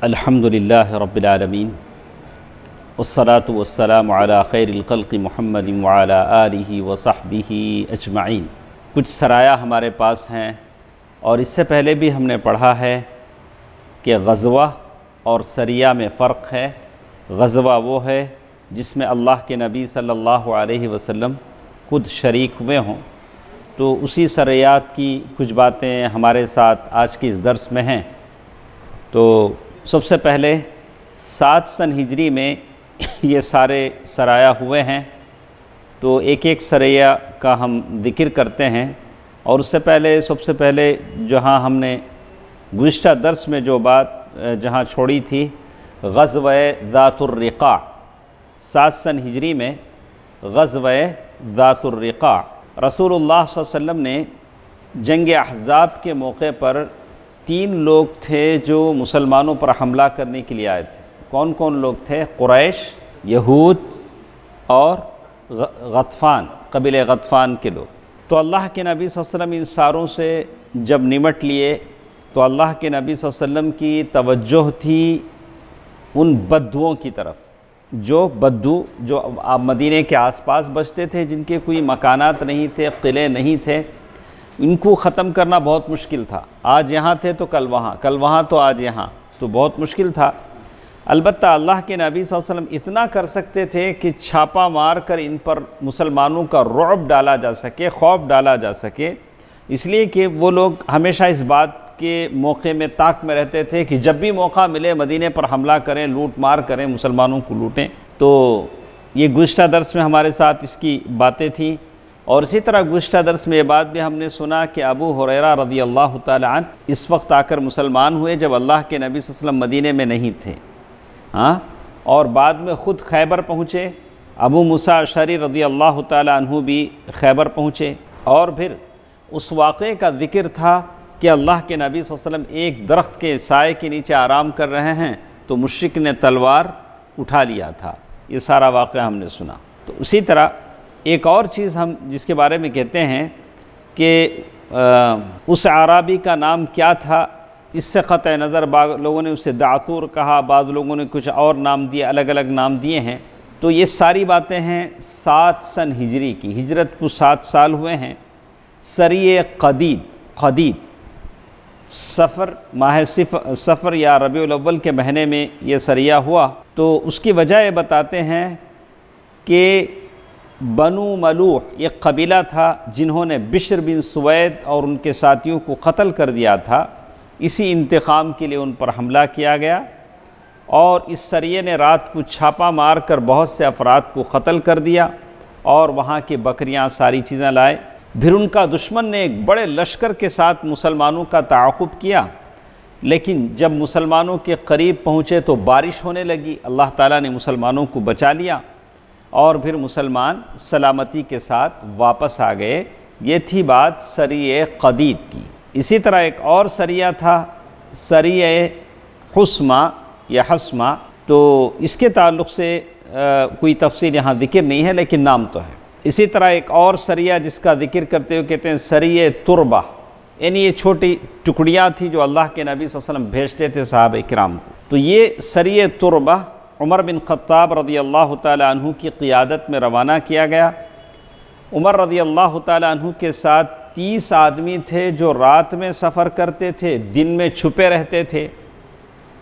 الحمدللہ رب العالمین والصلاة والسلام علی خیر الخلق محمد وعلی آلہ وصحبہ اجمعین۔ کچھ سرایہ ہمارے پاس ہیں اور اس سے پہلے بھی ہم نے پڑھا ہے کہ غزوہ اور سریہ میں فرق ہے۔ غزوہ وہ ہے جس میں اللہ کے نبی صلی اللہ علیہ وسلم خود شریک ہوئے ہوں، تو اسی سریات کی کچھ باتیں ہمارے ساتھ آج کے اس درس میں ہیں۔ تو سب سے پہلے 7 سن ہجری میں یہ سارے سرایہ ہوئے ہیں، تو ایک ایک سریہ کا ہم ذکر کرتے ہیں۔ اور اس سے پہلے سب سے پہلے جہاں ہم نے گزشتہ درس میں جو بات جہاں چھوڑی تھی، غزوہ ذات الرقاع، 7 سن ہجری میں غزوہ ذات الرقاع، رسول اللہ صلی اللہ علیہ وسلم نے جنگ احزاب کے موقع پر 3 لوگ تھے جو مسلمانوں پر حملہ کرنے کے لیے آئے تھے۔ کون کون لوگ تھے؟ قریش، یہود اور غطفان، قبیلہ غطفان کے لوگ۔ تو اللہ کے نبی صلی اللہ علیہ وسلم ان ساروں سے جب نمٹ لیے تو اللہ کے نبی صلی اللہ علیہ وسلم کی توجہ تھی ان بدوؤں کی طرف، جو بدو جو مدینے کے آس پاس بستے تھے، جن کے کوئی مکانات نہیں تھے، قلعے نہیں تھے، ان کو ختم کرنا بہت مشکل تھا۔ آج یہاں تھے تو کل وہاں تو آج یہاں، تو بہت مشکل تھا۔ البتہ اللہ کے نبی صلی اللہ علیہ وسلم اتنا کر سکتے تھے کہ چھاپا مار کر ان پر مسلمانوں کا رعب ڈالا جا سکے، خوف ڈالا جا سکے، اس لیے کہ وہ لوگ ہمیشہ اس بات کے موقع میں طاق میں رہتے تھے کہ جب بھی موقع ملے مدینے پر حملہ کریں، لوٹ مار کریں، مسلمانوں کو لوٹیں۔ تو یہ گزشتہ درس میں ہمارے ساتھ اس کی باتیں تھیں۔ اور اسی طرح گزشتہ درس میں یہ بات بھی ہم نے سنا کہ ابو ہریرہ رضی اللہ تعالی عنہ اس وقت آ کر مسلمان ہوئے جب اللہ کے نبی صلی اللہ علیہ وسلم مدینے میں نہیں تھے، اور بعد میں خود خیبر پہنچے۔ ابو موسیٰ اشعری رضی اللہ تعالی عنہ بھی خیبر پہنچے۔ اور پھر اس واقعے کا ذکر تھا کہ اللہ کے نبی صلی اللہ علیہ وسلم ایک درخت کے سائے کے نیچے آرام کر رہے ہیں تو مشرک نے تلوار اٹھا لیا تھا۔ یہ سارا واقعہ ہم نے سنا۔ تو اسی طرح ایک اور چیز ہم جس کے بارے میں کہتے ہیں کہ اس عرابی کا نام کیا تھا، اس سے قطع نظر بعض لوگوں نے اسے دعثور کہا، بعض لوگوں نے کچھ اور نام دیے، الگ الگ نام دیے ہیں۔ تو یہ ساری باتیں ہیں 7 سن ہجری کی، ہجرت کو 7 سال ہوئے ہیں۔ سریہ قدید ماہ صفر یا ربیع الاول کے مہینے میں یہ سریہ ہوا۔ تو اس کی وجہ یہ بتاتے ہیں کہ بنو ملوح ایک قبیلہ تھا جنہوں نے بشر بن سوید اور ان کے ساتھیوں کو قتل کر دیا تھا، اسی انتقام کے لیے ان پر حملہ کیا گیا، اور اس سریے نے رات کو چھاپا مار کر بہت سے افراد کو قتل کر دیا اور وہاں کی بکریاں ساری چیزیں لائے۔ پھر ان کا دشمن نے ایک بڑے لشکر کے ساتھ مسلمانوں کا تعاقب کیا، لیکن جب مسلمانوں کے قریب پہنچے تو بارش ہونے لگی، اللہ تعالیٰ نے مسلمانوں کو بچا لیا اور پھر مسلمان سلامتی کے ساتھ واپس آ گئے۔ یہ تھی بات سریہ قدید کی۔ اسی طرح ایک اور سریہ تھا سریہ حسمہ یا حسمہ، تو اس کے تعلق سے کوئی تفصیل یہاں ذکر نہیں ہے لیکن نام تو ہے۔ اسی طرح ایک اور سریہ جس کا ذکر کرتے ہوئے کہتے ہیں سریہ تربہ، یعنی یہ چھوٹی ٹکڑیاں تھیں جو اللہ کے نبی صلی اللہ علیہ وسلم بھیجتے تھے صحابہ کرام کو۔ تو یہ سریہ تربہ عمر بن خطاب رضی اللہ تعالی عنہ کی قیادت میں روانہ کیا گیا۔ عمر رضی اللہ تعالی عنہ کے ساتھ 30 آدمی تھے جو رات میں سفر کرتے تھے، دن میں چھپے رہتے تھے،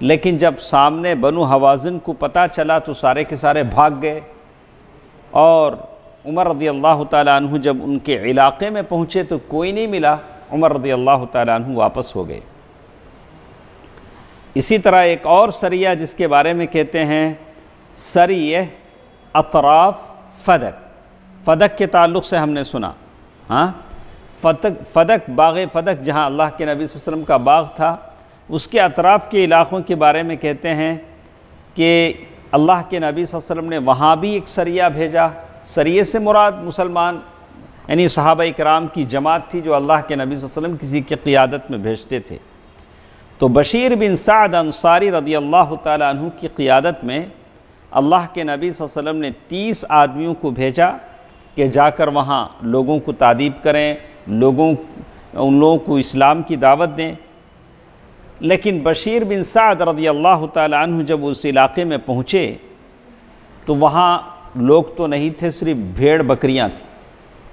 لیکن جب سامنے بنو حوازن کو پتہ چلا تو سارے کے سارے بھاگ گئے، اور عمر رضی اللہ تعالی عنہ جب ان کے علاقے میں پہنچے تو کوئی نہیں ملا، عمر رضی اللہ تعالی عنہ واپس ہو گئے۔ اسی طرح ایک اور سریہ جس کے بارے میں کہتے ہیں سریہ اطراف فدق کے تعلق سے ہم نے سنا۔ فدق باغ فدق جہاں اللہ کے نبی صلی اللہ علیہ وسلم کا باغ تھا، اس کے اطراف کے علاقوں کے بارے میں کہتے ہیں کہ اللہ کے نبی صلی اللہ علیہ وسلم نے وہاں بھی ایک سریہ بھیجا۔ سریہ سے مراد مسلمان یعنی صحابہ کرام کی جماعت تھی جو اللہ کے نبی صلی اللہ علیہ وسلم کسی کی قیادت میں بھیجتے تھے۔ تو بشیر بن سعد انصاری رضی اللہ تعالی عنہ کی قیادت میں اللہ کے نبی صلی اللہ علیہ وسلم نے 30 آدمیوں کو بھیجا کہ جا کر وہاں لوگوں کو تادیب کریں، ان لوگوں کو اسلام کی دعوت دیں۔ لیکن بشیر بن سعد رضی اللہ تعالی عنہ جب اس علاقے میں پہنچے تو وہاں لوگ تو نہیں تھے، صرف بھیڑ بکریاں تھیں،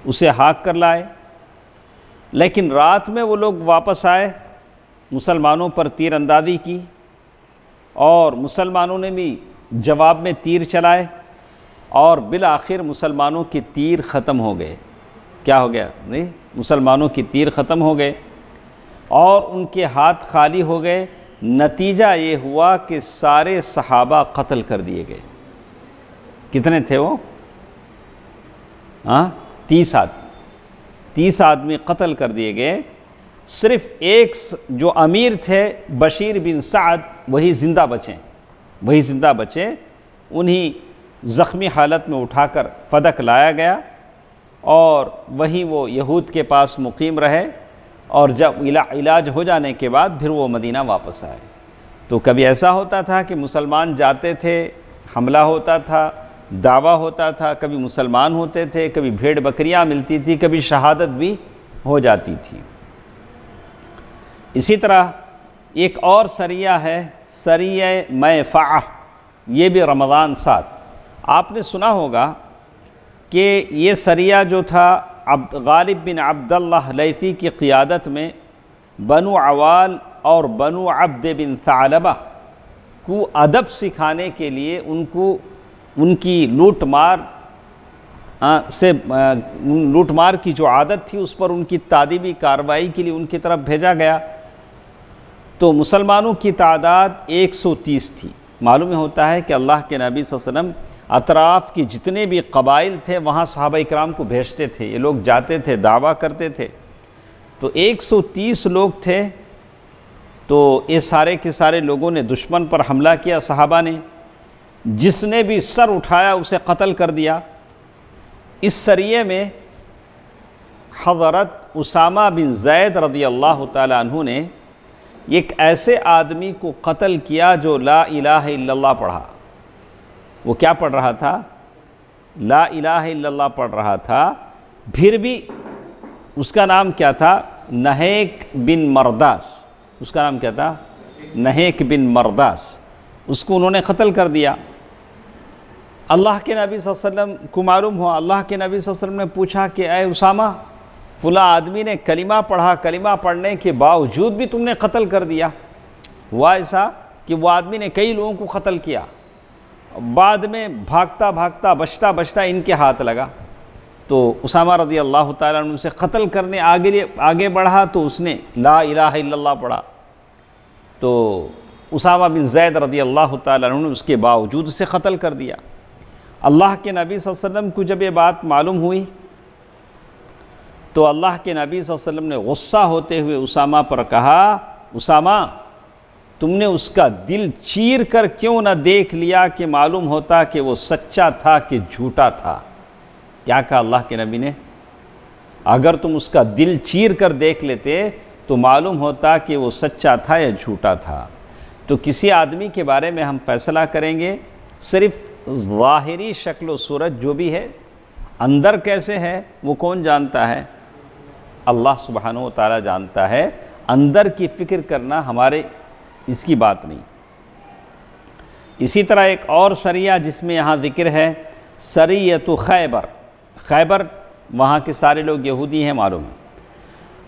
اسے ہاک کر لائے۔ لیکن رات میں وہ لوگ واپس آئے، مسلمانوں پر تیر اندازی کی، اور مسلمانوں نے بھی جواب میں تیر چلائے، اور بالآخر مسلمانوں کے تیر ختم ہو گئے۔ کیا ہو گیا؟ نہیں، مسلمانوں کی تیر ختم ہو گئے اور ان کے ہاتھ خالی ہو گئے۔ نتیجہ یہ ہوا کہ سارے صحابہ قتل کر دیے گئے۔ کتنے تھے وہ؟ 30 آدمی قتل کر دیے گئے۔ صرف ایک جو امیر تھے بشیر بن سعد وہی زندہ بچے، انہی زخمی حالت میں اٹھا کر فدق لایا گیا، اور وہیں وہ یہود کے پاس مقیم رہے، اور جب علاج ہو جانے کے بعد پھر وہ مدینہ واپس آئے۔ تو کبھی ایسا ہوتا تھا کہ مسلمان جاتے تھے، حملہ ہوتا تھا، دعویٰ ہوتا تھا، کبھی مسلمان ہوتے تھے، کبھی بھیڑ بکریاں ملتی تھی، کبھی شہادت بھی ہو جاتی تھی۔ اسی طرح ایک اور سریہ ہے، سریہ میفعہ، یہ بھی رمضان 7۔ آپ نے سنا ہوگا کہ یہ سریہ جو تھا غالب بن عبداللہ لیثی کی قیادت میں بنو عوال اور بنو عبد بن ثعلبہ کو ادب سکھانے کے لیے ان کی لوٹ مار کی جو عادت تھی اس پر ان کی تادیبی کارروائی کے لیے ان کی طرف بھیجا گیا۔ تو مسلمانوں کی تعداد 130 تھی۔ معلوم ہوتا ہے کہ اللہ کے نبی صلی اللہ علیہ وسلم اطراف کی جتنے بھی قبائل تھے وہاں صحابہ اکرام کو بھیجتے تھے، یہ لوگ جاتے تھے، دعویٰ کرتے تھے۔ تو 130 لوگ تھے، تو یہ سارے کے سارے لوگوں نے دشمن پر حملہ کیا، صحابہ نے، جس نے بھی سر اٹھایا اسے قتل کر دیا۔ اس سریے میں حضرت اسامہ بن زید رضی اللہ تعالی عنہ نے ایک ایسے آدمی کو قتل کیا جو لا الہ الا اللہ پڑھا۔ وہ کیا پڑھ رہا تھا؟ لا الہ الا اللہ پڑھ رہا تھا، پھر بھی اس کا نام کیا تھا؟ نہیک بن مرداس۔ اس کا نام کیا تھا؟ نہیک بن مرداس۔ اس کو انہوں نے قتل کر دیا۔ اللہ کے نبی صلی اللہ علیہ وسلم کو معلوم ہوا، اللہ کے نبی صلی اللہ علیہ وسلم نے پوچھا کہ اے اسامہ، فلاں آدمی نے کلمہ پڑھا، کلمہ پڑھنے کے باوجود بھی تم نے قتل کر دیا۔ ہوا ایسا کہ وہ آدمی نے کئی لوگوں کو قتل کیا، بعد میں بھاگتا بھاگتا بچتا ان کے ہاتھ لگا۔ تو اسامہ رضی اللہ تعالیٰ عنہ سے قتل کرنے آگے بڑھا تو اس نے لا الہ الا اللہ پڑھا۔ تو اسامہ بن زید رضی اللہ تعالیٰ عنہ نے اس کے باوجود اسے قتل کر دیا۔ اللہ کے نبی صلی اللہ علیہ وسلم کو جب یہ بات معلوم ہوئی تو اللہ کے نبی صلی اللہ علیہ وسلم نے غصہ ہوتے ہوئے اسامہ پر کہا، اسامہ تم نے اس کا دل چیر کر کیوں نہ دیکھ لیا کہ معلوم ہوتا کہ وہ سچا تھا کہ جھوٹا تھا؟ کیا کہا اللہ کے نبی نے؟ اگر تم اس کا دل چیر کر دیکھ لیتے تو معلوم ہوتا کہ وہ سچا تھا یا جھوٹا تھا۔ تو کسی آدمی کے بارے میں ہم فیصلہ کریں گے صرف ظاہری شکل و صورت جو بھی ہے، اندر کیسے ہے وہ کون جانتا ہے؟ اللہ سبحانہ و تعالیٰ جانتا ہے۔ اندر کی فکر کرنا ہمارے اس کی بات نہیں۔ اسی طرح ایک اور سریہ جس میں یہاں ذکر ہے، سریۃ خیبر۔ خیبر وہاں کے سارے لوگ یہودی ہیں، معلوم ہے۔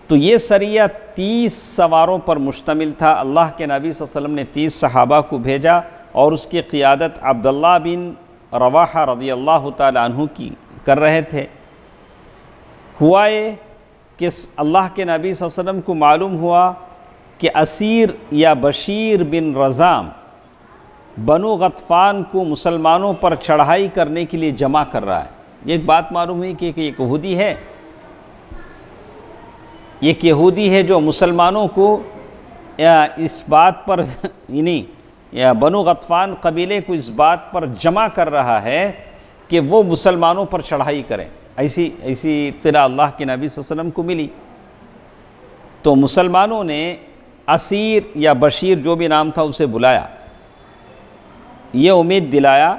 تو یہ سریہ 30 سواروں پر مشتمل تھا۔ اللہ کے نبی صلی اللہ علیہ وسلم نے 30 صحابہ کو بھیجا، اور اس کی قیادت عبداللہ بن رواحہ رضی اللہ تعالی عنہ کی کر رہے تھے۔ ہوا یہ کہ اللہ کے نبی صلی اللہ علیہ وسلم کو معلوم ہوا کہ اسیر یا بشیر بن رزام بنو غطفان کو مسلمانوں پر چڑھائی کرنے کے لیے جمع کر رہا ہے۔ ایک بات معلوم ہوئی کہ ایک یہودی ہے، ایک یہودی ہے جو مسلمانوں کو اس بات پر یا بنو غطفان قبیلے کو اس بات پر جمع کر رہا ہے کہ وہ مسلمانوں پر چڑھائی کریں۔ ایسی اطلاع اللہ کے نبی صلی اللہ علیہ وسلم کو ملی۔ تو مسلمانوں نے اسیر یا بشیر جو بھی نام تھا اسے بلایا، یہ امید دلایا،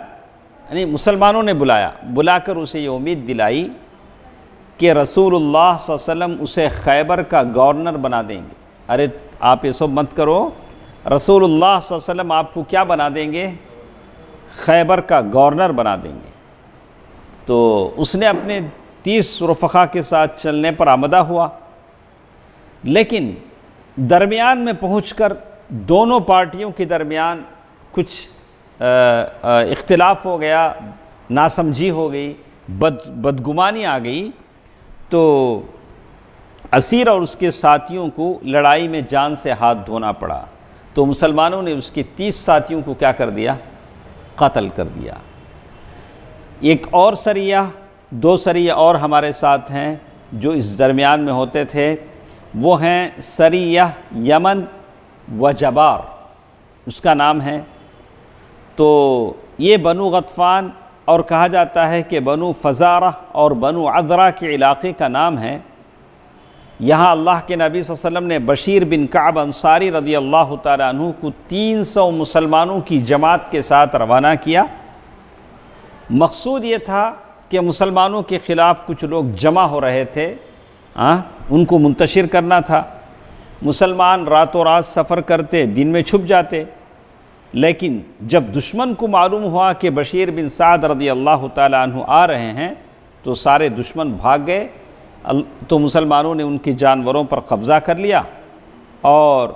یعنی مسلمانوں نے بلا کر اسے یہ امید دلائی کہ رسول اللہ صلی اللہ علیہ وسلم اسے خیبر کا گورنر بنا دیں گے۔ ارے آپ یہ سب مت کرو، رسول اللہ صلی اللہ علیہ وسلم آپ کو کیا بنا دیں گے؟ خیبر کا گورنر بنا دیں گے۔ تو اس نے اپنے 30 رفقا کے ساتھ چلنے پر آمدہ ہوا، لیکن درمیان میں پہنچ کر دونوں پارٹیوں کے درمیان کچھ اختلاف ہو گیا، ناسمجھی ہو گئی، بدگمانی آ گئی، تو اسیر اور اس کے ساتھیوں کو لڑائی میں جان سے ہاتھ دھونا پڑا۔ تو مسلمانوں نے اس کے 30 ساتھیوں کو کیا کر دیا؟ قتل کر دیا۔ ایک اور سریہ، 2 سریہ اور ہمارے ساتھ ہیں جو اس درمیان میں ہوتے تھے، وہ ہیں سریہ یمن و جبار، اس کا نام ہے۔ تو یہ بنو غطفان اور کہا جاتا ہے کہ بنو فزارہ اور بنو عذرہ کے علاقے کا نام ہے۔ یہاں اللہ کے نبی صلی اللہ علیہ وسلم نے بشیر بن کعب انصاری رضی اللہ تعالیٰ عنہ کو 300 مسلمانوں کی جماعت کے ساتھ روانہ کیا۔ مقصود یہ تھا کہ مسلمانوں کے خلاف کچھ لوگ جمع ہو رہے تھے، ان کو منتشر کرنا تھا۔ مسلمان راتوں رات سفر کرتے، دن میں چھپ جاتے، لیکن جب دشمن کو معلوم ہوا کہ بشیر بن سعد رضی اللہ تعالیٰ عنہ آ رہے ہیں تو سارے دشمن بھاگ گئے۔ تو مسلمانوں نے ان کے جانوروں پر قبضہ کر لیا اور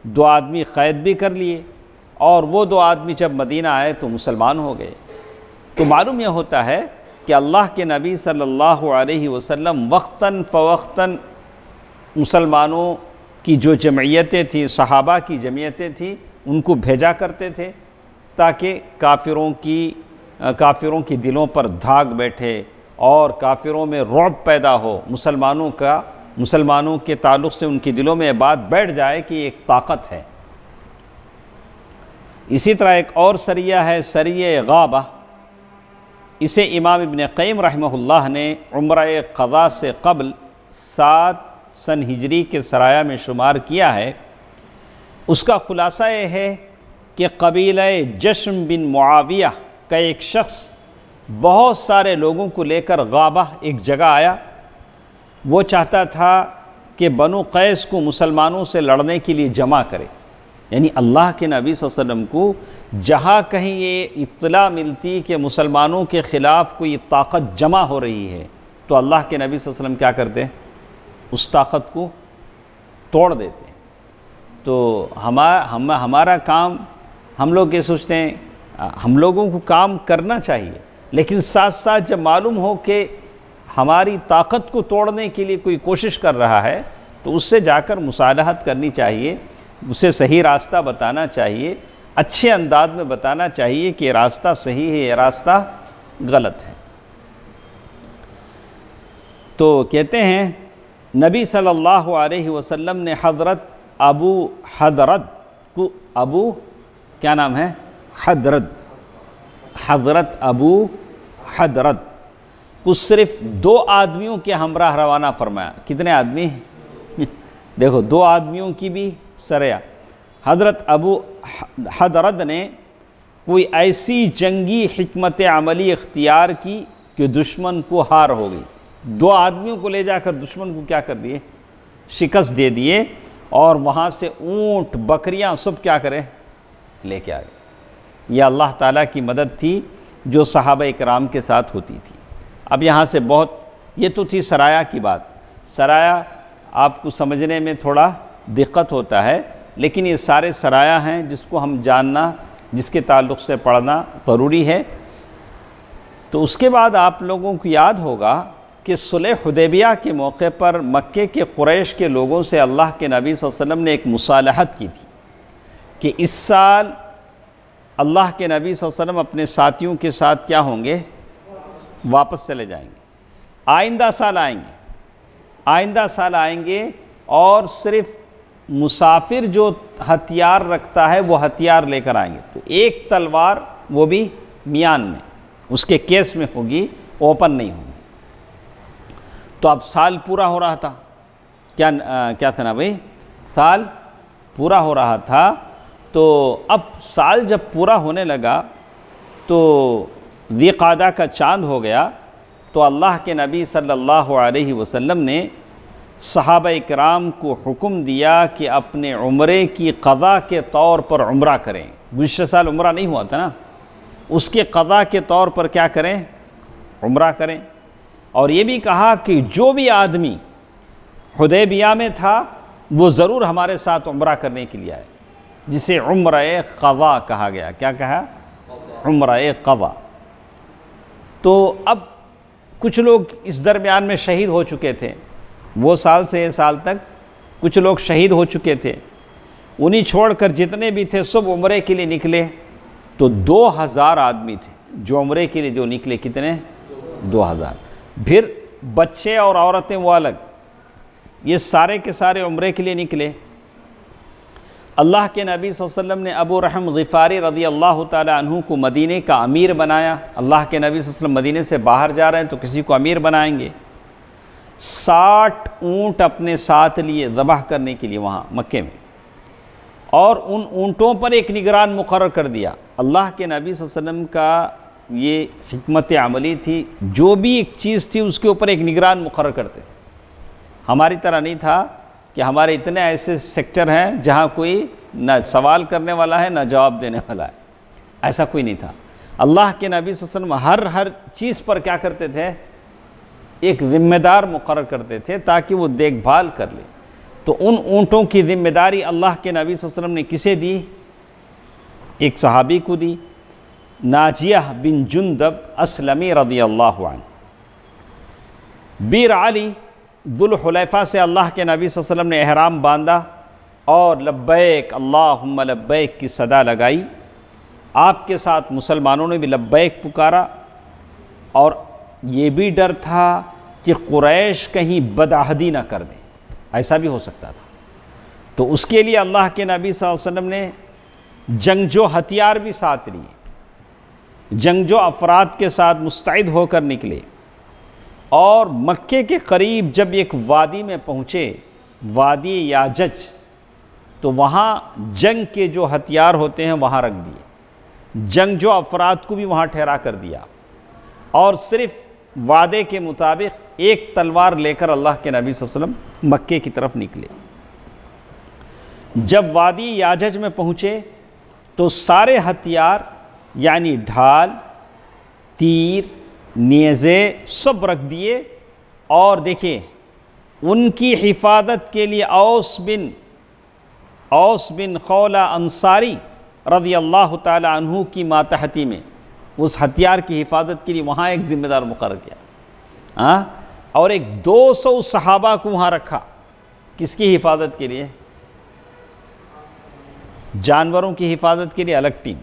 2 آدمی قید بھی کر لیے، اور وہ 2 آدمی جب مدینہ آئے تو مسلمان ہو گئے۔ تو معلوم یہ ہوتا ہے کہ اللہ کے نبی صلی اللہ علیہ وسلم وقتاً فوقتاً مسلمانوں کی جو جمعیتیں تھیں، صحابہ کی جمعیتیں تھیں، ان کو بھیجا کرتے تھے تاکہ کافروں کی دلوں پر دھاگ بیٹھے اور کافروں میں رعب پیدا ہو، مسلمانوں کے تعلق سے ان کے دلوں میں یہ بات بیٹھ جائے کہ یہ ایک طاقت ہے۔ اسی طرح ایک اور سریہ ہے سریہ غابہ، اسے امام ابن قیم رحمہ اللہ نے عمرہ قضاء سے قبل 7 سن ہجری کے سرایہ میں شمار کیا ہے۔ اس کا خلاصہ یہ ہے کہ قبیلہ جشم بن معاویہ کا ایک شخص بہت سارے لوگوں کو لے کر غابہ ایک جگہ آیا۔ وہ چاہتا تھا کہ بنو قیس کو مسلمانوں سے لڑنے کے لیے جمع کرے، یعنی اللہ کے نبی صلی اللہ علیہ وسلم کو جہاں کہیں یہ اطلاع ملتی کہ مسلمانوں کے خلاف کوئی طاقت جمع ہو رہی ہے تو اللہ کے نبی صلی اللہ علیہ وسلم کیا کرتے؟ اس طاقت کو توڑ دیتے۔ تو ہمارا کام، ہم لوگ یہ سوچتے ہیں ہم لوگوں کو کام کرنا چاہیے، لیکن ساتھ ساتھ جب معلوم ہو کہ ہماری طاقت کو توڑنے کے لیے کوئی کوشش کر رہا ہے تو اس سے جا کر مصالحت کرنی چاہیے، اسے صحیح راستہ بتانا چاہیے، اچھے انداز میں بتانا چاہیے کہ یہ راستہ صحیح ہے، یہ راستہ غلط ہے۔ تو کہتے ہیں نبی صلی اللہ علیہ وسلم نے حضرت ابو حضرت کو، ابو کیا نام ہے؟ حضرت ابو حضرت کو صرف 2 آدمیوں کے ہمراہ روانہ فرمایا۔ کتنے آدمی؟ دیکھو 2 آدمیوں کی بھی سریا۔ حضرت ابو حضرت نے کوئی ایسی جنگی حکمت عملی اختیار کی کہ دشمن کو ہار ہو گئی۔ 2 آدمیوں کو لے جا کر دشمن کو کیا کر دیے؟ شکست دے دیے، اور وہاں سے اونٹ بکریاں سب کیا کرے؟ لے کے آئے۔ یہ اللہ تعالیٰ کی مدد تھی جو صحابہ اکرام کے ساتھ ہوتی تھی۔ اب یہاں سے یہ تو تھی سرایہ کی بات۔ سرایہ آپ کو سمجھنے میں تھوڑا دقت ہوتا ہے، لیکن یہ سارے سرایہ ہیں جس کو ہم جاننا، جس کے تعلق سے پڑھنا ضروری ہے۔ تو اس کے بعد آپ لوگوں کو یاد ہوگا کہ صلح حدیبیہ کے موقع پر مکے کے قریش کے لوگوں سے اللہ کے نبی صلی اللہ علیہ وسلم نے ایک مصالحت کی تھی کہ اس سال اللہ کے نبی صلی اللہ علیہ وسلم اپنے ساتھیوں کے ساتھ کیا ہوں گے؟ واپس چلے جائیں گے، آئندہ سال آئیں گے، اور صرف مسافر جو ہتھیار رکھتا ہے وہ ہتھیار لے کر آئیں گے۔ تو ایک تلوار، وہ بھی میان میں، اس کے کیس میں ہوگی، اوپن نہیں ہوگی۔ تو اب سال پورا ہو رہا تھا، کیا تھا نا بھائی؟ سال پورا ہو رہا تھا۔ تو اب سال جب پورا ہونے لگا تو ذی قعدہ کا چاند ہو گیا، تو اللہ کے نبی صلی اللہ علیہ وسلم نے صحابہ کرام کو حکم دیا کہ اپنے عمرے کی قضا کے طور پر عمرہ کریں۔ گزشتہ سال عمرہ نہیں ہوا تھا نا، اس کے قضا کے طور پر کیا کریں؟ عمرہ کریں۔ اور یہ بھی کہا کہ جو بھی آدمی حدیبیہ میں تھا وہ ضرور ہمارے ساتھ عمرہ کرنے کے لیے آئے، جسے عمرہ قضا کہا گیا۔ کیا کہا؟ عمرہ قضا۔ تو اب کچھ لوگ اس درمیان میں شہید ہو چکے تھے، وہ سال سے سال تک کچھ لوگ شہید ہو چکے تھے، انہیں چھوڑ کر جتنے بھی تھے سب عمرے کے لیے نکلے۔ تو 2000 آدمی تھے جو عمرے کے لیے جو نکلے۔ کتنے؟ 2000۔ پھر بچے اور عورتیں وہ الگ، یہ سارے کے سارے عمرے کے لیے نکلے۔ اللہ کے نبی صلی اللہ علیہ وسلم نے ابو رحم غفاری رضی اللہ تعالی عنہ کو مدینے کا امیر بنایا۔ اللہ کے نبی صلی اللہ علیہ وسلم مدینے سے باہر جا رہے ہیں تو کسی کو امیر بنائیں گے۔ 60 اونٹ اپنے ساتھ لیے ذبح کرنے کے لیے وہاں مکے میں، اور ان اونٹوں پر ایک نگران مقرر کر دیا۔ اللہ کے نبی صلی اللہ علیہ وسلم کا یہ حکمت عملی تھی، جو بھی ایک چیز تھی اس کے اوپر ایک نگران مقرر کرتے تھے۔ ہماری طرح نہیں تھا کہ ہمارے اتنے ایسے سیکٹر ہیں جہاں کوئی نہ سوال کرنے والا ہے نہ جواب دینے والا ہے، ایسا کوئی نہیں تھا۔ اللہ کے نبی صلی اللہ علیہ وسلم ہر چیز پر کیا کرتے تھے؟ ایک ذمہ دار مقرر کرتے تھے تاکہ وہ دیکھ بھال کر لے۔ تو ان اونٹوں کی ذمہ داری اللہ کے نبی صلی اللہ علیہ وسلم نے کسے دی؟ ایک صحابی کو دی، ناجیہ بن جندب اسلمی رضی اللہ عنہ۔ بیر علی ذوالحلیفہ سے اللہ کے نبی صلی اللہ علیہ وسلم نے احرام باندھا اور لبیک اللہم لبیک کی صدا لگائی۔ آپ کے ساتھ مسلمانوں نے بھی لبیک پکارا، اور یہ بھی ڈر تھا کہ قریش کہیں بدعہدی نہ کر دیں، ایسا بھی ہو سکتا تھا۔ تو اس کے لیے اللہ کے نبی صلی اللہ علیہ وسلم نے جنگجو ہتھیار بھی ساتھ لیے، جنگجو افراد کے ساتھ مستعد ہو کر نکلے، اور مکے کے قریب جب ایک وادی میں پہنچے، وادی یاجج، تو وہاں جنگ کے جو ہتھیار ہوتے ہیں وہاں رکھ دیے، جنگجو افراد کو بھی وہاں ٹھہرا کر دیا، اور صرف وعدے کے مطابق ایک تلوار لے کر اللہ کے نبی صلی اللہ علیہ وسلم مکے کی طرف نکلے۔ جب وادی یاجج میں پہنچے تو سارے ہتھیار یعنی ڈھال، تیر، نیزے سب رکھ دیے، اور دیکھیں ان کی حفاظت کے لیے اوس بن خولہ انصاری رضی اللہ تعالی عنہ کی ماتحتی میں اس ہتھیار کی حفاظت کے لیے وہاں ایک ذمہ دار مقرر کیا، اور ایک 200 صحابہ کو وہاں رکھا۔ کس کی حفاظت کے لیے؟ جانوروں کی حفاظت کے لیے الگ ٹیم،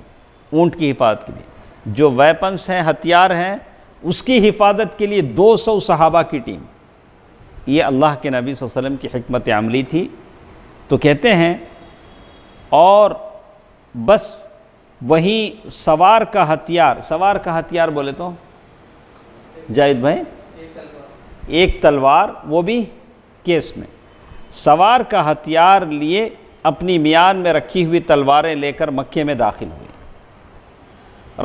اونٹ کی حفاظت کے لیے، جو ویپنس ہیں، ہتھیار ہیں، اس کی حفاظت کے لیے 200 صحابہ کی ٹیم۔ یہ اللہ کے نبی صلی اللہ علیہ وسلم کی حکمت عملی تھی۔ تو کہتے ہیں اور بس وہی سوار کا ہتھیار بولے تو جاوید بھائی ایک تلوار، وہ بھی کیس میں، سوار کا ہتھیار لیے اپنی میان میں رکھی ہوئی تلواریں لے کر مکے میں داخل ہوئی۔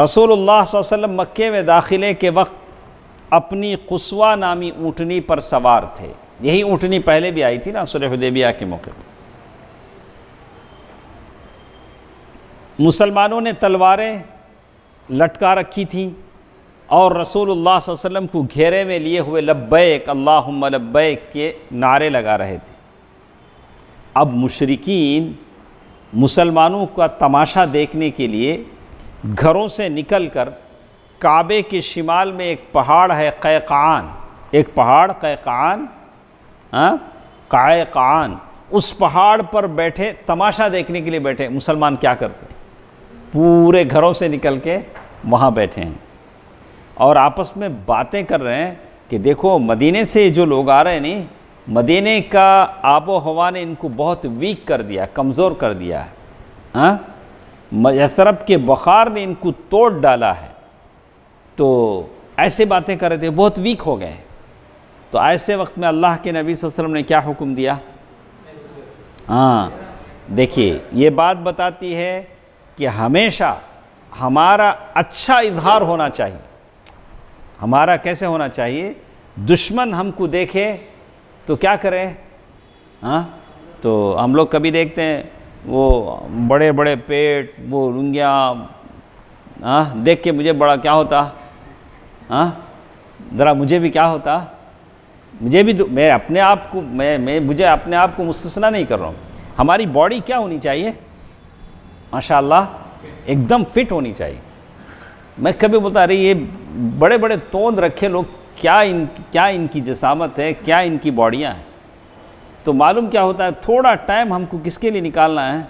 رسول اللہ صلی اللہ علیہ وسلم مکے میں داخلے کے وقت اپنی قصوہ نامی اونٹنی پر سوار تھے۔ یہی اونٹنی پہلے بھی آئی تھی نا صلح حدیبیہ کے موقع پر۔ مسلمانوں نے تلواریں لٹکا رکھی تھیں اور رسول اللہ صلی اللہ علیہ وسلم کو گھیرے میں لیے ہوئے لبیک اللہم لبیک کے نعرے لگا رہے تھے۔ اب مشرکین مسلمانوں کا تماشا دیکھنے کے لیے گھروں سے نکل کر کعبے کے شمال میں ایک پہاڑ ہے قیقعان، ایک پہاڑ قیقعان، اس پہاڑ پر بیٹھے تماشا دیکھنے کے لیے بیٹھے۔ مسلمان کیا کرتے ہیں؟ پورے گھروں سے نکل کے وہاں بیٹھے ہیں اور آپس میں باتیں کر رہے ہیں کہ دیکھو مدینے سے جو لوگ آ رہے ہیں نہیں، مدینے کا آب و ہوا نے ان کو بہت ویک کر دیا، کمزور کر دیا ہے، یثرب کے بخار نے ان کو توڑ ڈالا ہے۔ تو ایسے باتیں کر رہے تھے، بہت ویک ہو گئے۔ تو ایسے وقت میں اللہ کے نبی صلی اللہ علیہ وسلم نے کیا حکم دیا؟ دیکھیے یہ بات بتاتی ہے کہ ہمیشہ ہمارا اچھا اظہار ہونا چاہیے۔ ہمارا کیسے ہونا چاہیے؟ دشمن ہم کو دیکھے تو کیا کریں؟ ہاں تو ہم لوگ کبھی دیکھتے ہیں وہ بڑے بڑے پیٹ، وہ رنگیاں، دیکھ کے مجھے بڑا کیا ہوتا، ذرا مجھے بھی کیا ہوتا، مجھے بھی میں اپنے آپ کو مجھے اپنے آپ کو مستثنا نہیں کر رہا ہوں. ہماری باڈی کیا ہونی چاہیے؟ ماشاءاللہ ایک دم فٹ ہونی چاہیے. میں کبھی بولتا رہی یہ بڑے بڑے توند رکھے لوگ کیا ان کی جسامت ہے، کیا ان کی باڈیاں ہیں. تو معلوم کیا ہوتا ہے، تھوڑا ٹائم ہم کو کس کے لیے نکالنا ہے؟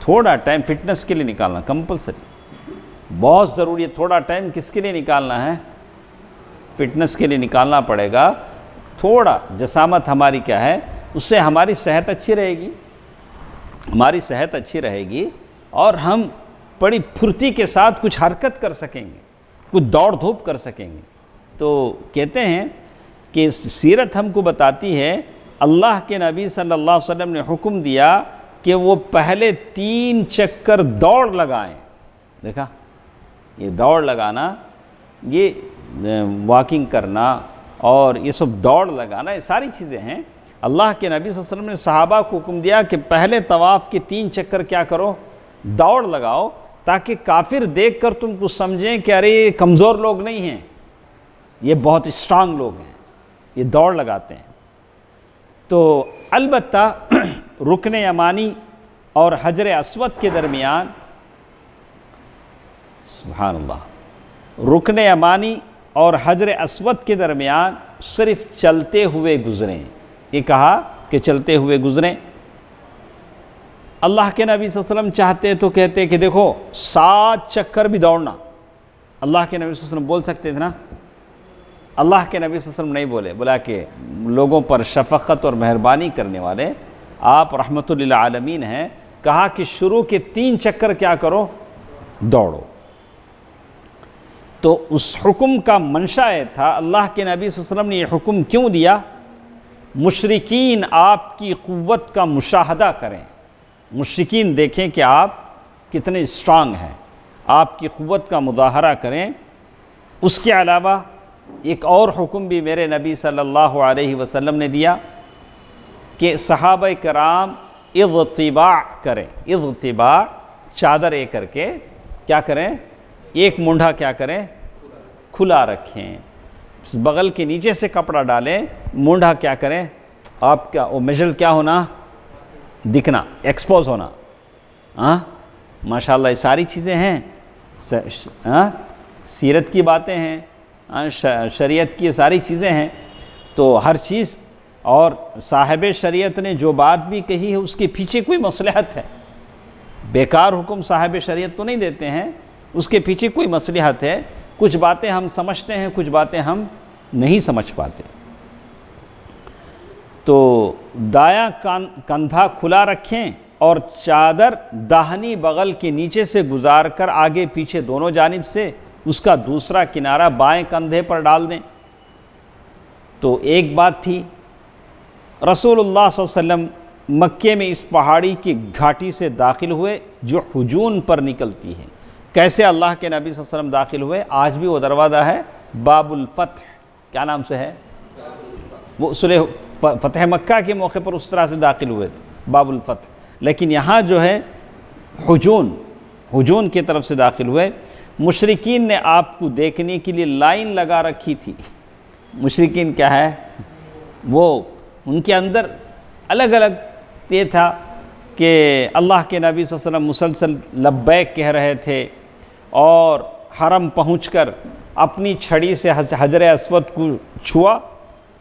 تھوڑا ٹائم فٹنس کے لیے نکالنا کمپلسری، بہت ضروری ہے. تھوڑا ٹائم کس کے لیے نکالنا ہے؟ فٹنس کے لیے نکالنا پڑے گا. تھوڑا جسامت ہماری کیا ہے، اس سے ہماری صحت اچھی رہے گی، ہماری صحت اچھی رہے گی اور ہم بڑی پھرتی کے ساتھ کچھ حرکت کر سکیں گے، کچھ دوڑ دھوپ کر سکیں گے. تو کہتے ہیں کہ سیرت ہم کو بتاتی ہے اللہ کے نبی صلی اللہ علیہ وسلم نے حکم دیا کہ وہ پہلے 3 چکر دوڑ لگائیں. دیکھا، یہ دوڑ لگانا، یہ واکنگ کرنا اور یہ سب دوڑ لگانا، یہ ساری چیزیں ہیں. اللہ کے نبی صلی اللہ علیہ وسلم نے صحابہ کو حکم دیا کہ پہلے طواف کے 3 چکر کیا کرو، دوڑ لگاؤ، تاکہ کافر دیکھ کر تم کو سمجھیں کہ ارے یہ کمزور لوگ نہیں ہیں، یہ بہت اسٹرانگ لوگ ہیں، یہ دوڑ لگاتے ہیں. تو البتہ رکن یمانی اور حجر اسود کے درمیان، سبحان اللہ، رکن یمانی اور حجر اسود کے درمیان صرف چلتے ہوئے گزریں. یہ کہا کہ چلتے ہوئے گزریں. اللہ کے نبی صلی اللہ علیہ وسلم چاہتے تو کہتے کہ دیکھو 7 چکر بھی دوڑنا. اللہ کے نبی صلی اللہ علیہ وسلم بول سکتے تھے نا. اللہ کے نبی صلی اللہ علیہ وسلم نہیں بولے، بولا کہ لوگوں پر شفقت اور مہربانی کرنے والے آپ رحمت للعالمین ہیں. کہا کہ شروع کے 3 چکر کیا کرو، دوڑو. تو اس حکم کا منشا یہ تھا، اللہ کے نبی صلی اللہ علیہ وسلم نے یہ حکم کیوں دیا؟ مشرکین آپ کی قوت کا مشاہدہ کریں، مشرکین دیکھیں کہ آپ کتنے اسٹرانگ ہیں، آپ کی قوت کا مظاہرہ کریں. اس کے علاوہ ایک اور حکم بھی میرے نبی صلی اللہ علیہ وسلم نے دیا کہ صحابہ کرام اضطباع کریں. اضطباع، چادر ایک کر کے کیا کریں، ایک مونڈھا کیا کریں، کھلا رکھیں. بغل کے نیچے سے کپڑا ڈالیں، مونڈھا کیا کریں، آپ کا وہ میجل کیا ہونا، دکھنا، ایکسپوز ہونا. ماشاءاللہ یہ ساری چیزیں ہیں، سیرت کی باتیں ہیں، شریعت کی یہ ساری چیزیں ہیں. تو ہر چیز، اور صاحب شریعت نے جو بات بھی کہی ہے اس کے پیچھے کوئی مصلحت ہے. بیکار حکم صاحب شریعت تو نہیں دیتے ہیں، اس کے پیچھے کوئی مصلحت ہے. کچھ باتیں ہم سمجھتے ہیں، کچھ باتیں ہم نہیں سمجھ پاتے. تو دایاں کندھا کھلا رکھیں اور چادر داہنی بغل کے نیچے سے گزار کر آگے پیچھے دونوں جانب سے اس کا دوسرا کنارہ بائیں کندھے پر ڈال دیں. تو ایک بات تھی، رسول اللہ صلی اللہ علیہ وسلم مکے میں اس پہاڑی کی گھاٹی سے داخل ہوئے جو حجون پر نکلتی ہے. کیسے اللہ کے نبی صلی اللہ علیہ وسلم داخل ہوئے؟ آج بھی وہ دروازہ ہے، باب الفتح، کیا نام سے ہے؟ وہ صلح فتح مکہ کے موقع پر اس طرح سے داخل ہوئے تھے، باب الفتح. لیکن یہاں جو ہے حجون کی طرف سے داخل ہوئے. مشرکین نے آپ کو دیکھنے کے لیے لائن لگا رکھی تھی. مشرکین کیا ہے، وہ ان کے اندر الگ الگ یہ تھا کہ اللہ کے نبی صلی اللہ علیہ وسلم مسلسل لبیک کہہ رہے تھے، اور حرم پہنچ کر اپنی چھڑی سے حجر اسود کو چھوا.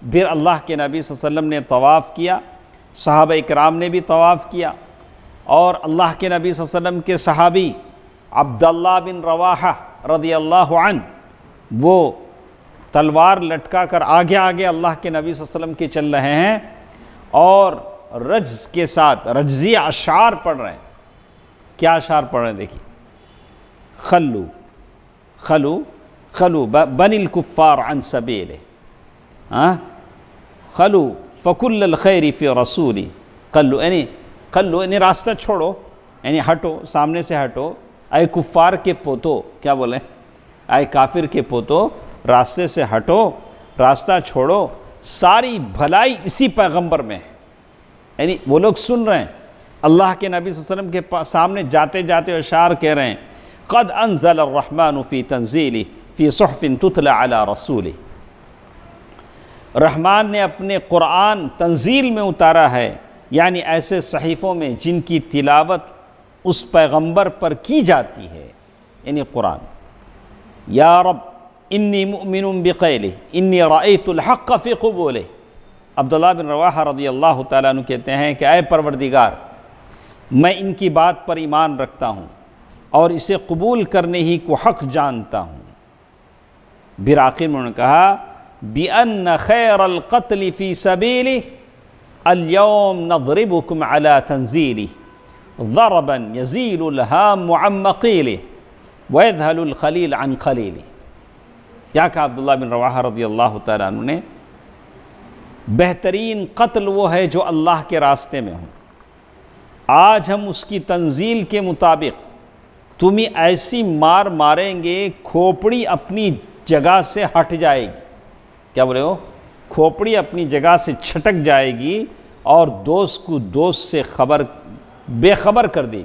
پھر اللہ کے نبی صلی اللہ علیہ وسلم نے طواف کیا، صحابہ اکرام نے بھی طواف کیا، اور اللہ کے نبی صلی اللہ علیہ وسلم کے صحابی عبداللہ بن رواحہ رضی اللہ عنہ وہ تلوار لٹکا کر آگے آگے اللہ کے نبی صلی اللہ علیہ وسلم کے چل رہے ہیں، اور رجز کے ساتھ رجزی اشعار پڑھ رہے ہیں. کیا اشعار پڑھ رہے ہیں؟ دیکھیے، خلو خلو خلو بن الکفار عن سبیلہ، خلو فکل الخیر فی رسولی، خلو یعنی راستہ چھوڑو، یعنی ہٹو، سامنے سے ہٹو. اے کفار کے پوتو، کیا بولیں، اے کافر کے پوتو، راستے سے ہٹو، راستہ چھوڑو. ساری بھلائی اسی پیغمبر میں ہے. یعنی وہ لوگ سن رہے ہیں اللہ کے نبی صلی اللہ علیہ وسلم کے سامنے جاتے جاتے اشعار کہہ رہے ہیں قد انزل الرحمن فی تنزیلہ فی صحف تتلی علی رسولہ. رحمان نے اپنے قرآن تنزیل میں اتارا ہے، یعنی ایسے صحیفوں میں جن کی تلاوت اس پیغمبر پر کی جاتی ہے، یعنی قرآن. یا رب انی مؤمن بقیلہ انی رأیت الحق فی قبولہ. عبداللہ بن رواحہ رضی اللہ تعالیٰ عنہ کہتے ہیں کہ اے پروردگار، میں ان کی بات پر ایمان رکھتا ہوں اور اسے قبول کرنے ہی کو حق جانتا ہوں. پھر آخر میں انہوں نے کہا بِأَنَّ خَيْرَ الْقَتْلِ فِي سَبِيلِهِ الْيَوْمَ نَضْرِبُكُمْ عَلَى تَنزِيلِهِ ضَرَبًا يَزِيلُ الْهَامُ عَنْ مَقِيلِهِ وَيَذْهَلُ الْخَلِيلُ عَنْ خَلِيلِهِ. کیا کہا عبداللہ بن رواحہ رضی اللہ تعالیٰ عنہ نے؟ بہترین قتل وہ ہے جو اللہ کے راستے میں ہوں. آج ہم اس کی تنزیل کے مطابق تمہیں ایسی مار ماریں گے کھوپڑی اپنی جگہ سے ہٹ جائے گی. کیا بولے ہو؟ کھوپڑی اپنی جگہ سے چھٹک جائے گی اور دوست کو دوست سے بے خبر کر دے گی.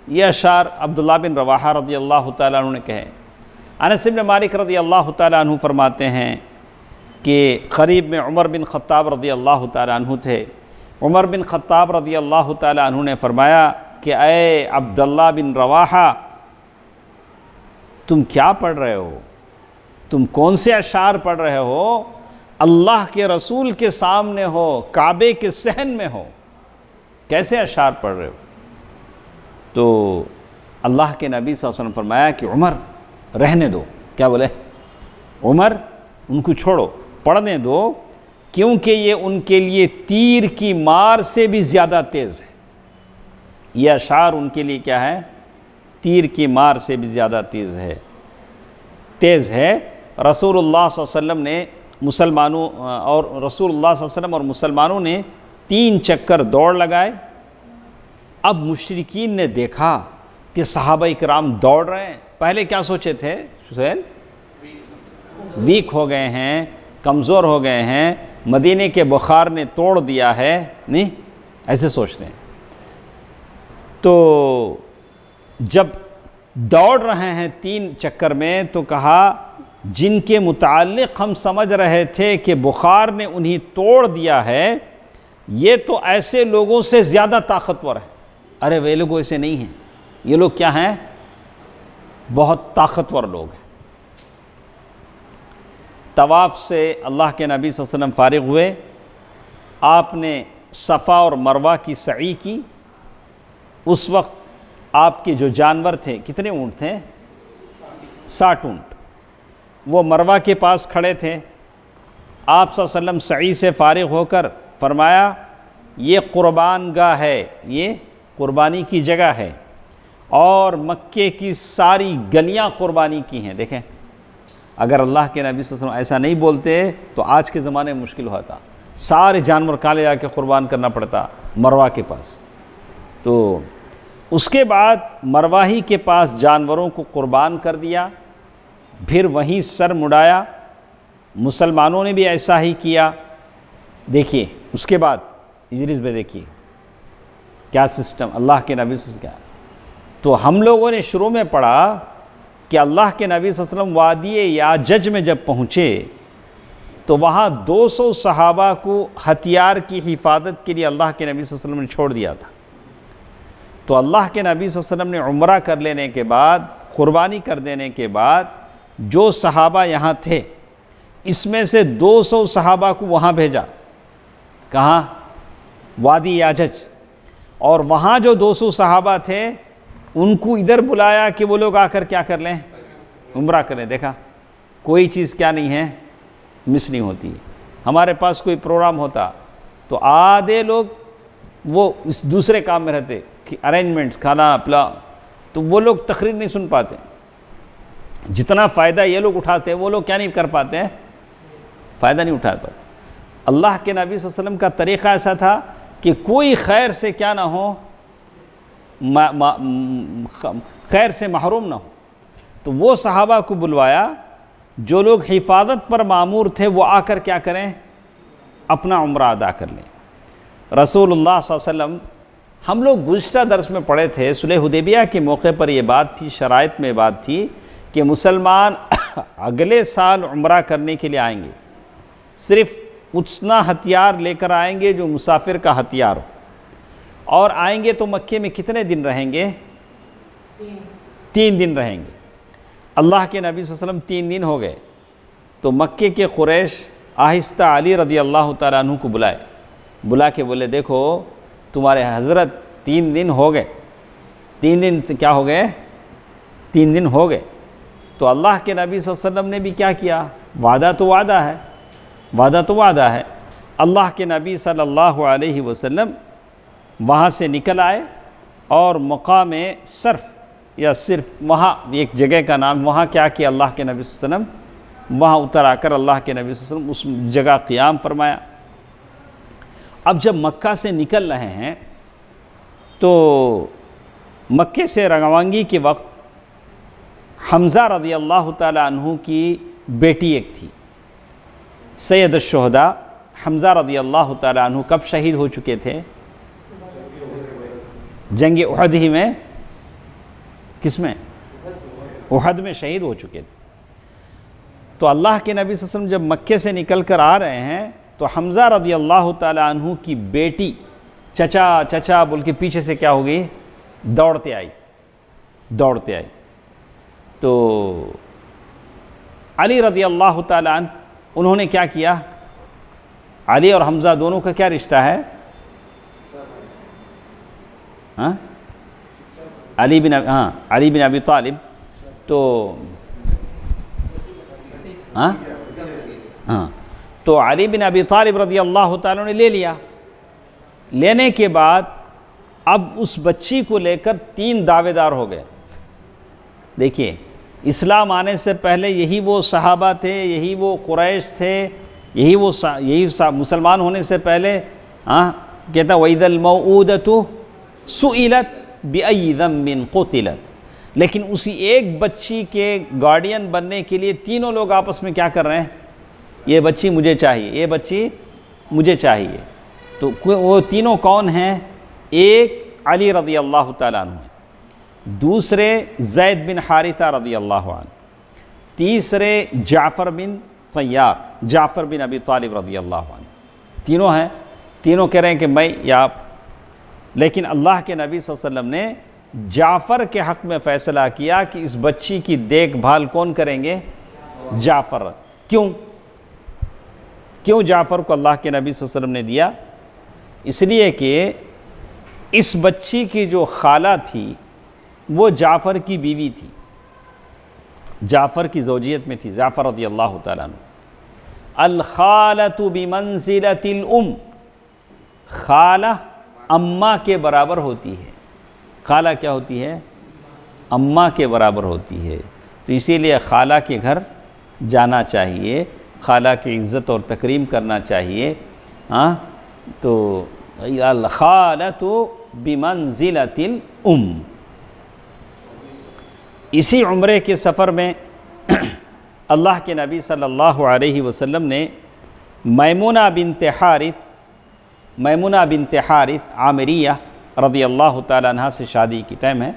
یہ اشعار عبداللہ بن رواحہ رضی اللہ تعالیٰ عنہ نے کہے. انس بن مالک رضی اللہ تعالیٰ عنہ فرماتے ہیں کہ قریب میں عمر بن خطاب رضی اللہ تعالیٰ عنہ تھے. عمر بن خطاب رضی اللہ تعالیٰ عنہ نے فرمایا کہ اے عبداللہ بن رواحہ، تم کیا پڑھ رہے ہو؟ تم کون سے اشعار پڑھ رہے ہو؟ اللہ کے رسول کے سامنے ہو، کعبے کے صحن میں ہو، کیسے اشعار پڑھ رہے ہو؟ تو اللہ کے نبی صلی اللہ علیہ وسلم فرمایا کہ عمر رہنے دو. کیا بولے؟ عمر ان کو چھوڑو، پڑھنے دو، کیونکہ یہ ان کے لیے تیر کی مار سے بھی زیادہ تیز ہے. یہ اشعار ان کے لیے کیا ہے؟ تیر کی مار سے بھی زیادہ تیز ہے. رسول اللہ صلی اللہ علیہ وسلم نے مسلمانوں اور مسلمانوں نے 3 چکر دوڑ لگائے. اب مشرکین نے دیکھا کہ صحابہ اکرام دوڑ رہے ہیں. پہلے کیا سوچے تھے سہیل؟ ویک ہو گئے ہیں، کمزور ہو گئے ہیں، مدینے کے بخار نے توڑ دیا ہے، نہیں ایسے سوچتے ہیں. تو جب دوڑ رہے ہیں 3 چکر میں تو کہا جن کے متعلق ہم سمجھ رہے تھے کہ بخار نے انہیں توڑ دیا ہے، یہ تو ایسے لوگوں سے زیادہ طاقتور ہیں. ارے وہ لوگ ایسے نہیں ہیں، یہ لوگ کیا ہیں؟ بہت طاقتور لوگ ہیں. طواف سے اللہ کے نبی صلی اللہ علیہ وسلم فارغ ہوئے. آپ نے صفا اور مروہ کی سعی کی. اس وقت آپ کے جو جانور تھے، کتنے اونٹ تھے؟ 60 اونٹ. وہ مروہ کے پاس کھڑے تھے. آپ صلی اللہ علیہ وسلم سعی سے فارغ ہو کر فرمایا یہ قربان گاہ ہے، یہ قربانی کی جگہ ہے، اور مکے کی ساری گلیاں قربانی کی ہیں. دیکھیں اگر اللہ کے نبی صلی اللہ علیہ وسلم ایسا نہیں بولتے تو آج کے زمانے میں مشکل ہوتا. سارے جانور کالے جا کے قربان کرنا پڑتا مروہ کے پاس. تو اس کے بعد مروہ کے پاس جانوروں کو قربان کر دیا، پھر وہیں سر مڑایا. مسلمانوں نے بھی ایسا ہی کیا. دیکھیے اس کے بعد اجریز میں دیکھیے کیا سسٹم اللہ کے نبی صلی اللہ علیہ وسلم کیا. تو ہم لوگوں نے شروع میں پڑھا کہ اللہ کے نبی صلی اللہ علیہ وسلم وادی یاجج میں جب پہنچے تو وہاں 200 صحابہ کو ہتھیار کی حفاظت کے لیے اللہ کے نبی صلی اللہ علیہ وسلم نے چھوڑ دیا تھا. تو اللہ کے نبی صلی اللہ علیہ وسلم نے عمرہ کر لینے کے بعد، قربانی کر دینے کے بعد، جو صحابہ یہاں تھے اس میں سے 200 صحابہ کو وہاں بھیجا. کہاں؟ وادی یاجج. اور وہاں جو 200 صحابہ تھے ان کو ادھر بلایا کہ وہ لوگ آ کر کیا کر لیں؟ عمرہ کریں. دیکھا کوئی چیز کیا نہیں ہے، مس نہیں ہوتی. ہمارے پاس کوئی پروگرام ہوتا تو آدھے لوگ وہ اس دوسرے کام میں رہتے کہ ارینجمنٹس، کھانا پلا، تو وہ لوگ تقریر نہیں سن پاتے. جتنا فائدہ یہ لوگ اٹھاتے ہیں وہ لوگ کیا نہیں کر پاتے ہیں؟ فائدہ نہیں اٹھا پاتے. اللہ کے نبی صلی اللہ علیہ وسلم کا طریقہ ایسا تھا کہ کوئی خیر سے کیا نہ ہو، خیر سے محروم نہ ہو. تو وہ صحابہ کو بلوایا جو لوگ حفاظت پر مامور تھے وہ آ کر کیا کریں؟ اپنا عمرہ ادا کر لیں۔ رسول اللہ صلی اللہ علیہ وسلم، ہم لوگ گزشتہ درس میں پڑھے تھے، صلح حدیبیہ کے موقع پر یہ بات تھی، شرائط میں بات تھی کہ مسلمان اگلے سال عمرہ کرنے کے لیے آئیں گے، صرف اتنا ہتھیار لے کر آئیں گے جو مسافر کا ہتھیار ہو، اور آئیں گے تو مکے میں کتنے دن رہیں گے؟ 3 دن رہیں گے۔ اللہ کے نبی صلی اللہ علیہ وسلم 3 دن ہو گئے تو مکے کے قریش آہستہ علی رضی اللہ تعالیٰ عنہ کو بلا کے بولے، دیکھو تمہارے حضرت 3 دن ہو گئے، 3 دن کیا ہو گئے؟ 3 دن ہو گئے۔ تو اللہ کے نبی صلی اللہ علیہ وسلم نے بھی کیا کیا؟ وعدہ تو وعدہ ہے۔ اللہ کے نبی صلی اللہ علیہ وسلم وہاں سے نکل آئے اور مقام صرف یا صرف وہاں ایک جگہ کا نام، وہاں کیا کیا اللہ کے نبی صلی اللہ علیہ وسلم؟ وہاں اتر آ کر اللہ کے نبی صلی اللہ علیہ وسلم اس جگہ قیام فرمایا۔ اب جب مکہ سے نکل رہے ہیں تو مکے سے روانگی کے وقت حمزہ رضی اللہ تعالیٰ عنہ کی بیٹی ایک تھی، سید الشہداء حمزہ رضی اللہ تعالیٰ عنہ کب شہید ہو چکے تھے؟ جنگ احد ہی میں، کس میں؟ احد میں شہید ہو چکے تھے۔ تو اللہ کے نبی صلی اللہ علیہ وسلم جب مکے سے نکل کر آ رہے ہیں تو حمزہ رضی اللہ تعالیٰ عنہ کی بیٹی چچا بول کے پیچھے سے کیا ہو گئی؟ دوڑتے آئی۔ تو علی رضی اللہ تعالیٰ عنہ انہوں نے کیا کیا؟ علی اور حمزہ دونوں کا کیا رشتہ ہے؟ علی بن ابی طالب، تو علی بن ابی طالب رضی اللہ تعالیٰ نے لے لیا۔ لینے کے بعد اب اس بچی کو لے کر 3 دعوے دار ہو گئے۔ دیکھیے، اسلام آنے سے پہلے یہی وہ صحابہ تھے، یہی وہ قریش تھے، یہی مسلمان ہونے سے پہلے کہتا وَإِذَا الْمَوْءُودَةُ سُئِلَتْ بِأَيِّ ذَنبٍ قُتِلَتْ، لیکن اسی ایک بچی کے گارڈین بننے کے لیے تینوں لوگ آپس میں کیا کر رہے ہیں؟ یہ بچی مجھے چاہیے، یہ بچی مجھے چاہیے۔ تو وہ تینوں کون ہیں؟ ایک علی رضی اللہ تعالیٰ عنہ، دوسرے زید بن حارثہ رضی اللہ عنہ، تیسرے جعفر بن ابی طالب رضی اللہ عنہ۔ تینوں ہیں، تینوں کہہ رہے ہیں کہ میں یا آپ، لیکن اللہ کے نبی صلی اللہ علیہ وسلم نے جعفر کے حق میں فیصلہ کیا کہ اس بچی کی دیکھ بھال کون کریں گے؟ جعفر۔ کیوں جعفر کو اللہ کے نبی صلی اللہ علیہ وسلم نے دیا؟ اس لیے کہ اس بچی کی جو خالہ تھی وہ جعفر کی بیوی تھی، جعفر کی زوجیت میں تھی، جعفر رضی اللہ تعالیٰ عنہ۔ الخالۃ بمنزلۃ الام، خالہ اماں کے برابر ہوتی ہے۔ خالہ کیا ہوتی ہے؟ اماں کے برابر ہوتی ہے۔ تو اسی لیے خالہ کے گھر جانا چاہیے، خالہ کی عزت اور تکریم کرنا چاہیے۔ تو الخالۃ بمنزلۃ الام۔ اسی عمرے کے سفر میں اللہ کے نبی صلی اللہ علیہ وسلم نے میمونہ بنت حارث عامریہ رضی اللہ تعالیٰ عنہ سے شادی کی۔ ٹائم ہے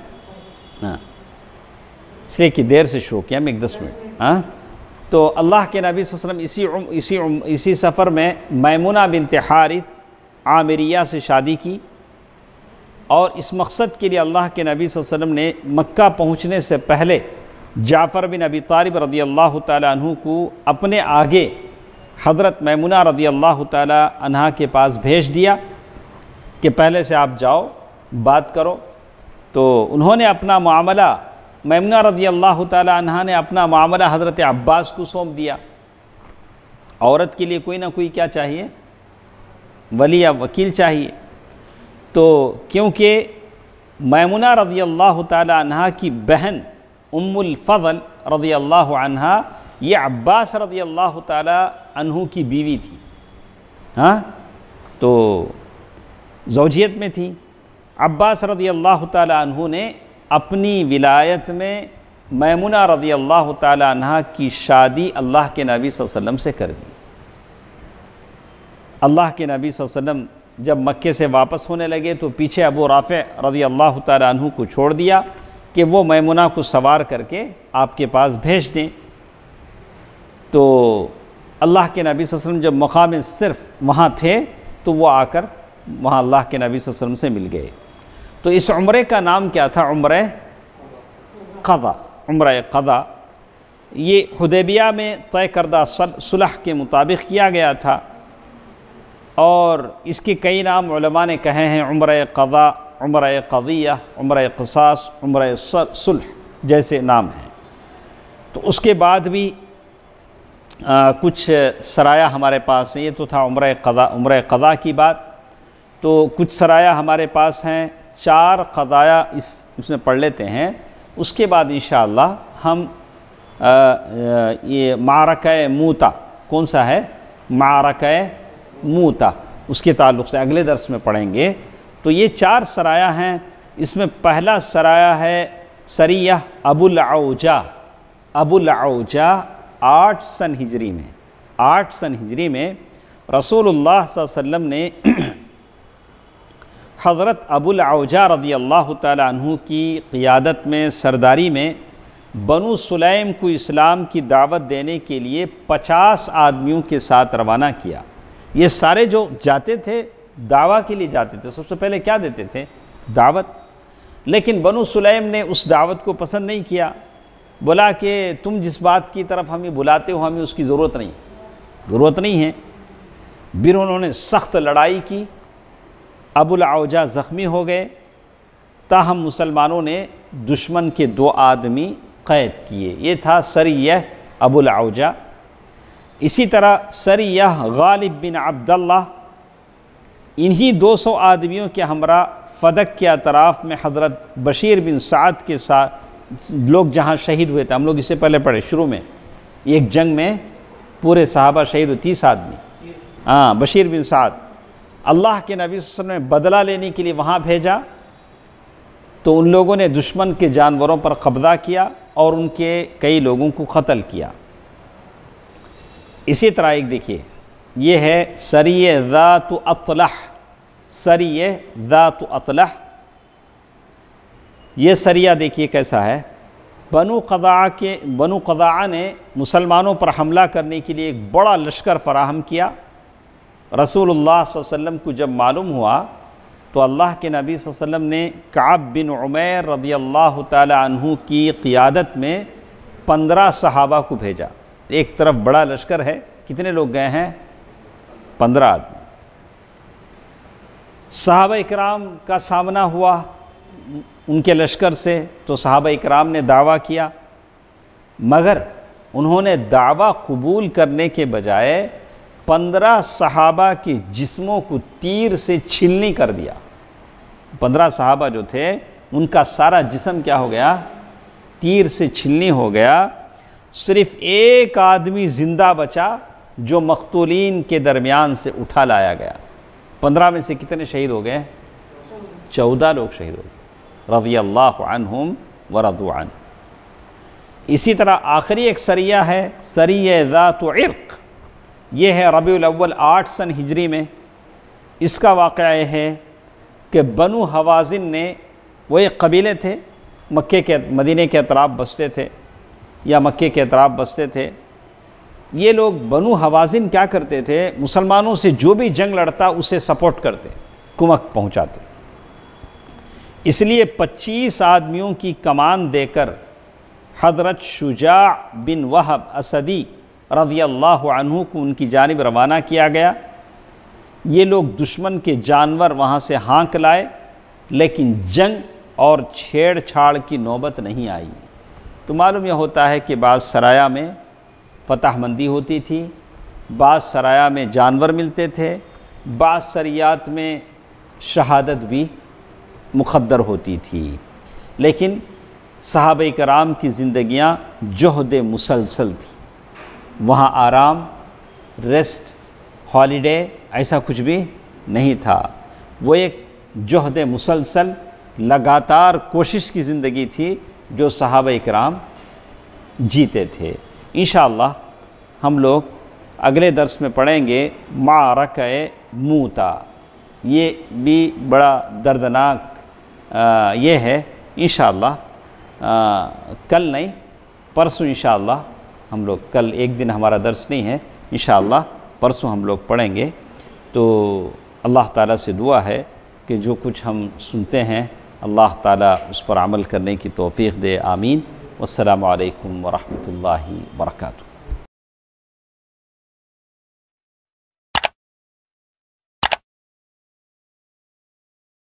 اس لیے کہ دیر سے شروع کیا میں 10 منٹ۔ تو اللہ کے نبی صلی اللہ علیہ وسلم اسی سفر میں میمونہ بنت حارث عامریہ سے شادی کی، اور اس مقصد کے لیے اللہ کے نبی صلی اللہ علیہ وسلم نے مکہ پہنچنے سے پہلے جعفر بن ابی طالب رضی اللہ تعالیٰ عنہ کو اپنے آگے حضرت میمونہ رضی اللہ تعالیٰ عنہ کے پاس بھیج دیا کہ پہلے سے آپ جاؤ بات کرو۔ تو انہوں نے اپنا معاملہ، میمونہ رضی اللہ تعالیٰ عنہ نے اپنا معاملہ حضرت عباس کو سونپ دیا۔ عورت کے لیے کوئی نہ کوئی کیا چاہیے؟ ولی یا وکیل چاہیے۔ تو کیونکہ میمونہ رضی اللہ تعالیٰ عنہ کی بہن ام الفضل رضی اللہ عنہ یہ عباس رضی اللہ تعالیٰ عنہ کی بیوی تھی، تو زوجیت میں تھی۔ عباس رضی اللہ تعالیٰ عنہ نے اپنی ولایت میں میمونہ رضی اللہ تعالی عنہ کی شادی اللہ کے نبی صلی اللہ علیہ وسلم سے کر دی۔ اللہ کے نبی صلی اللہ علیہ وسلم جب مکے سے واپس ہونے لگے تو پیچھے ابو رافع رضی اللہ تعالی عنہ کو چھوڑ دیا کہ وہ میمونہ کو سوار کر کے آپ کے پاس بھیج دیں۔ تو اللہ کے نبی صلی اللہ علیہ وسلم جب مقام صرف وہاں تھے تو وہ آ کر وہاں اللہ کے نبی صلی اللہ علیہ وسلم سے مل گئے۔ تو اس عمرے کا نام کیا تھا؟ عمرہ قضا۔ عمرہ قضا یہ حدیبیہ میں طے کردہ صلح کے مطابق کیا گیا تھا، اور اس کے کئی نام علماء نے کہے ہیں، عمرہ قضا، عمرہ قضیہ، عمرہ قصاص، عمرہ صلح جیسے نام ہیں۔ تو اس کے بعد بھی کچھ سرایہ ہمارے پاس ہیں۔ یہ تو تھا عمرہ قضا کی بات۔ تو کچھ سرایہ ہمارے پاس ہیں، 4 قضایا اس میں پڑھ لیتے ہیں۔ اس کے بعد انشاءاللہ ہم یہ معرکہ موتا، کون سا ہے؟ معرکہ موتا، اس کے تعلق سے اگلے درس میں پڑھیں گے۔ تو یہ 4 سرایہ ہیں۔ اس میں پہلا سرایہ ہے سریہ ابو العوجہ۔ ابو العوجہ 8 سن ہجری میں، 8 سن ہجری میں رسول اللہ صلی اللہ علیہ وسلم نے حضرت ابو العوجہ رضی اللہ تعالی عنہ کی قیادت میں، سرداری میں بنو سلیم کو اسلام کی دعوت دینے کے لیے 50 آدمیوں کے ساتھ روانہ کیا۔ یہ سارے جو جاتے تھے دعویٰ کے لیے جاتے تھے، سب سے پہلے کیا دیتے تھے؟ دعوت۔ لیکن بنو سلیم نے اس دعوت کو پسند نہیں کیا، بولا کہ تم جس بات کی طرف ہمیں بلاتے ہو ہمیں اس کی ضرورت نہیں ہے۔ پھر انہوں نے سخت لڑائی کی، ابو العوجہ زخمی ہو گئے، تاہم مسلمانوں نے دشمن کے 2 آدمی قید کیے۔ یہ تھا سریہ ابو العوجہ۔ اسی طرح سریہ غالب بن عبداللہ، انہی 200 آدمیوں کے ہمراہ فدق کے اطراف میں حضرت بشیر بن سعد کے ساتھ لوگ جہاں شہید ہوئے تھے، ہم لوگ اس سے پہلے پڑھے شروع میں، ایک جنگ میں پورے صحابہ شہید ہوئے، 30 آدمی۔ بشیر بن سعد، اللہ کے نبی صلی اللہ علیہ وسلم نے بدلہ لینے کے لیے وہاں بھیجا، تو ان لوگوں نے دشمن کے جانوروں پر قبضہ کیا اور ان کے کئی لوگوں کو قتل کیا۔ اسی طرح ایک دیکھیے، یہ ہے سریہ ذات اطلح۔ سریہ ذات اطلح، یہ سریہ دیکھیے کیسا ہے۔ بنو قضاع نے مسلمانوں پر حملہ کرنے کے لیے ایک بڑا لشکر فراہم کیا۔ رسول اللہ صلی اللہ علیہ وسلم کو جب معلوم ہوا تو اللہ کے نبی صلی اللہ علیہ وسلم نے کعب بن عمیر رضی اللہ تعالی عنہ کی قیادت میں 15 صحابہ کو بھیجا۔ ایک طرف بڑا لشکر ہے، کتنے لوگ گئے ہیں؟ 15 آدمی۔ صحابہ اکرام کا سامنا ہوا ان کے لشکر سے، تو صحابہ اکرام نے دعویٰ کیا، مگر انہوں نے دعویٰ قبول کرنے کے بجائے 15 صحابہ کے جسموں کو تیر سے چھلنی کر دیا۔ 15 صحابہ جو تھے ان کا سارا جسم کیا ہو گیا؟ تیر سے چھلنی ہو گیا۔ صرف ایک آدمی زندہ بچا جو مقتولین کے درمیان سے اٹھا لایا گیا۔ 15 میں سے کتنے شہید ہو گئے؟ 14 لوگ شہید ہو گئے، رضی اللہ عنہم ورضوا عنہ۔ اسی طرح آخری ایک سریہ ہے سریہ ذات عرق۔ یہ ہے ربیع الاول 8 سن ہجری میں۔ اس کا واقعہ یہ ہے کہ بنو حوازن نے، وہ ایک قبیلے تھے، مدینے کے اطراف بستے تھے یا مکے کے اطراف بستے تھے۔ یہ لوگ بنو حوازن کیا کرتے تھے؟ مسلمانوں سے جو بھی جنگ لڑتا اسے سپورٹ کرتے، کمک پہنچاتے۔ اس لیے 25 آدمیوں کی کمان دے کر حضرت شجاع بن وہب اسدی رضی اللہ عنہ کو ان کی جانب روانہ کیا گیا۔ یہ لوگ دشمن کے جانور وہاں سے ہانک لائے، لیکن جنگ اور چھیڑ چھاڑ کی نوبت نہیں آئی۔ تو معلوم یہ ہوتا ہے کہ بعض سرایہ میں فتح مندی ہوتی تھی، بعض سرایہ میں جانور ملتے تھے، بعض سریات میں شہادت بھی مقدر ہوتی تھی، لیکن صحابہ کرام کی زندگیاں جہد مسلسل تھی۔ وہاں آرام، ریسٹ، ہالیڈے ایسا کچھ بھی نہیں تھا۔ وہ ایک جہد مسلسل، لگاتار کوشش کی زندگی تھی جو صحابہ کرام جیتے تھے۔ انشاءاللہ ہم لوگ اگلے درس میں پڑھیں گے معرکہ موتا، یہ بھی بڑا دردناک یہ ہے۔ انشاءاللہ کل نہیں، پرسوں انشاءاللہ ہم لوگ، کل ایک دن ہمارا درس نہیں ہے، انشاءاللہ پرسوں ہم لوگ پڑھیں گے۔ تو اللہ تعالیٰ سے دعا ہے کہ جو کچھ ہم سنتے ہیں اللہ تعالیٰ اس پر عمل کرنے کی توفیق دے، آمین۔ والسلام علیکم ورحمۃ اللہ وبرکاتہ۔